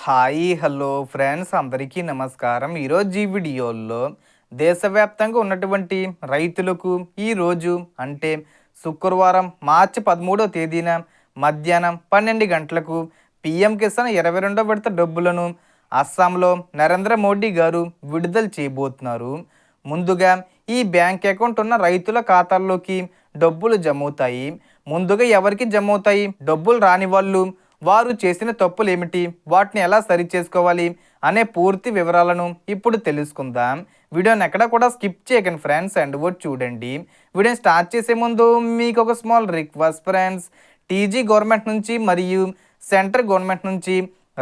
Hi hello friends అందరికీ నమస్కారం. ఈరోజు ఈ వీడియోలో దేశవ్యాప్తంగా ఉన్నటువంటి రైతులకు ఈరోజు అంటే శుక్రవారం మార్చి 13వ తేదీన మధ్యాహ్నం 12 గంటలకు పీఎం కిసాన్ 22వ విడత డబ్బులను అస్సాంలో నరేంద్ర మోడీ గారు విడుదల చేయబోతున్నారు. ముందుగా ఈ బ్యాంక్ అకౌంట్ ఉన్న రైతుల ఖాతాల్లోకి డబ్బులు జమ అవుతాయి. ముందుగా ఎవరికి జమ అవుతాయి? డబ్బులు రాని వాళ్ళు వారు చేసిన తప్పులు ఏమిటి, వాటిని ఎలా సరి చేసుకోవాలి అనే పూర్తి వివరాలను ఇప్పుడు తెలుసుకుందాం. వీడియోని ఎక్కడ కూడా స్కిప్ చేయకండి ఫ్రెండ్స్, అండ్ వర్డ్ చూడండి. వీడియోని స్టార్ట్ చేసే ముందు మీకు ఒక small request friends. TG government నుంచి మరియు సెంట్రల్ గవర్నమెంట్ నుంచి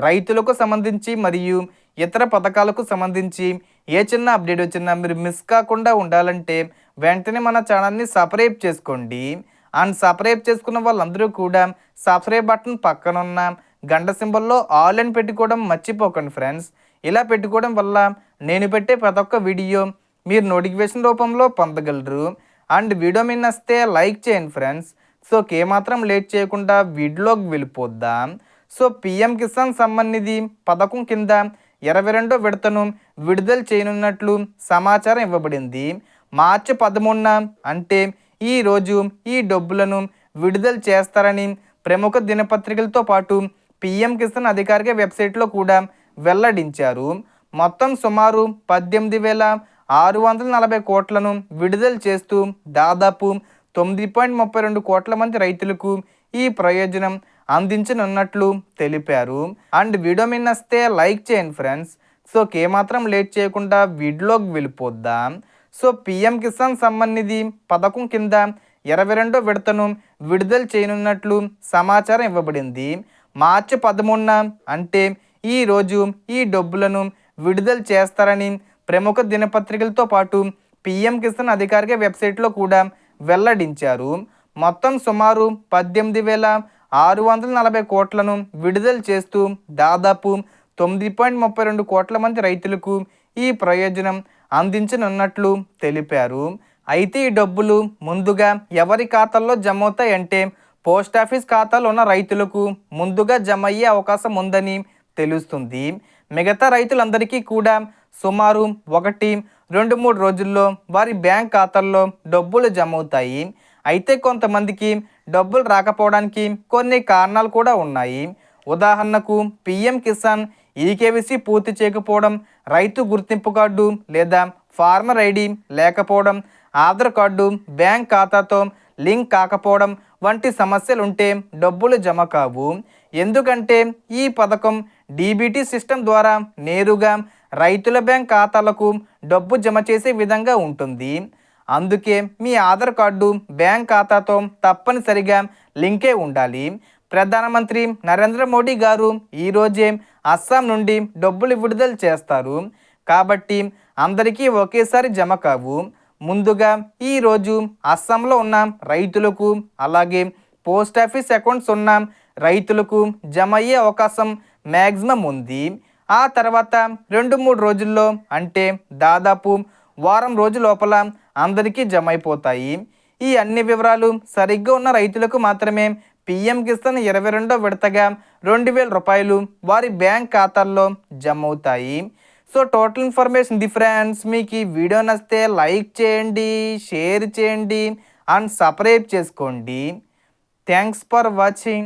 రైతులకు సంబంధించి మరియు ఇతర పథకాలకు సంబంధించి ఏ చిన్న అప్డేట్ వచ్చినా మీరు మిస్ కాకుండా ఉండాలంటే వెంటనే మన ఛానల్ని సబ్స్క్రైబ్ చేసుకోండి. అండ్ సబ్స్క్రైబ్ చేసుకున్న వాళ్ళందరూ కూడా సబ్స్క్రైబ్ బటన్ పక్కన ఉన్న గంట సింబల్లో ఆల్ అని పెట్టుకోవడం మర్చిపోకండి ఫ్రెండ్స్. ఇలా పెట్టుకోవడం వల్ల నేను పెట్టే ప్రతి ఒక్క వీడియో మీరు నోటిఫికేషన్ రూపంలో పొందగలరు. అండ్ వీడియో మీద నచ్చితే లైక్ చేయండి ఫ్రెండ్స్. సో ఏమాత్రం లేట్ చేయకుండా వీడియోలోకి వెళ్ళిపోద్దాం. సో పిఎం కిసాన్ సమ్మాన్ నిధి పథకం కింద 22వ విడతను విడుదల చేయనున్నట్లు సమాచారం ఇవ్వబడింది. మార్చి 13న అంటే ఈరోజు ఈ డబ్బులను విడుదల చేస్తారని ప్రముఖ దినపత్రికలతో పాటు పీఎం కిసాన్ అధికారిక వెబ్సైట్లో కూడా వెల్లడించారు. మొత్తం సుమారు 18,640 కోట్లను విడుదల చేస్తూ దాదాపు 9.32 కోట్ల మంది రైతులకు ఈ ప్రయోజనం అందించనున్నట్లు తెలిపారు. అండ్ వీడియో మీద నచ్చితే లైక్ చేయండి ఫ్రెండ్స్. సో ఏమాత్రం లేట్ చేయకుండా వీడియోలోకి వెళ్ళిపోద్దాం. సో పీఎం కిసాన్ సమ్మాన్ నిధి పథకం కింద 22వ విడతను విడుదల చేయనున్నట్లు సమాచారం ఇవ్వబడింది. మార్చి 13న అంటే ఈరోజు ఈ డబ్బులను విడుదల చేస్తారని ప్రముఖ దినపత్రికలతో పాటు పీఎం కిసాన్ అధికారిక వెబ్సైట్లో కూడా వెల్లడించారు. మొత్తం సుమారు 18,640 కోట్లను విడుదల చేస్తూ దాదాపు 9.32 కోట్ల మంది రైతులకు ఈ ప్రయోజనం అందించనున్నట్లు తెలిపారు. అయితే ఈ డబ్బులు ముందుగా ఎవరి ఖాతాల్లో జమ అవుతాయంటే పోస్టాఫీస్ ఖాతాలో ఉన్న రైతులకు ముందుగా జమ అయ్యే అవకాశం ఉందని తెలుస్తుంది. మిగతా రైతులందరికీ కూడా సుమారు 1-2-3 రోజుల్లో వారి బ్యాంక్ ఖాతాల్లో డబ్బులు జమ అవుతాయి. అయితే కొంతమందికి డబ్బులు రాకపోవడానికి కొన్ని కారణాలు కూడా ఉన్నాయి. ఉదాహరణకు పీఎం కిసాన్ ఈకేవీసీ పూర్తి చేయకపోవడం, రైతు గుర్తింపు కార్డు లేదా ఫార్మర్ ఐడి లేకపోవడం, ఆధార్ కార్డు బ్యాంక్ ఖాతాతో లింక్ కాకపోవడం వంటి సమస్యలు ఉంటే డబ్బులు జమ కావు. ఎందుకంటే ఈ పథకం డీబీటీ సిస్టమ్ ద్వారా నేరుగా రైతుల బ్యాంక్ ఖాతాలకు డబ్బు జమ చేసే విధంగా ఉంటుంది. అందుకే మీ ఆధార్ కార్డు బ్యాంక్ ఖాతాతో తప్పనిసరిగా లింకే ఉండాలి. ప్రధానమంత్రి నరేంద్ర మోడీ గారు ఈరోజే అస్సాం నుండి డబ్బులు విడుదల చేస్తారు. కాబట్టి అందరికీ ఒకేసారి జమ కావు. ముందుగా ఈరోజు అస్సాంలో ఉన్న రైతులకు అలాగే పోస్టాఫీస్ అకౌంట్స్ ఉన్న రైతులకు జమ అయ్యే అవకాశం మ్యాక్సిమం ఉంది. ఆ తర్వాత 2-3 రోజుల్లో అంటే దాదాపు వారం రోజుల లోపల అందరికీ జమ అయిపోతాయి. ఈ అన్ని వివరాలు సరిగ్గా ఉన్న రైతులకు మాత్రమే పీఎం కిసాన్ 22వ విడతగా 2,000 రూపాయలు వారి బ్యాంక్ ఖాతాల్లో జమ అవుతాయి. So total information friends. మీకు ఈ వీడియో నచ్చితే లైక్ చేయండి, షేర్ చేయండి అండ్ సబ్స్క్రైబ్ చేసుకోండి. Thanks for watching.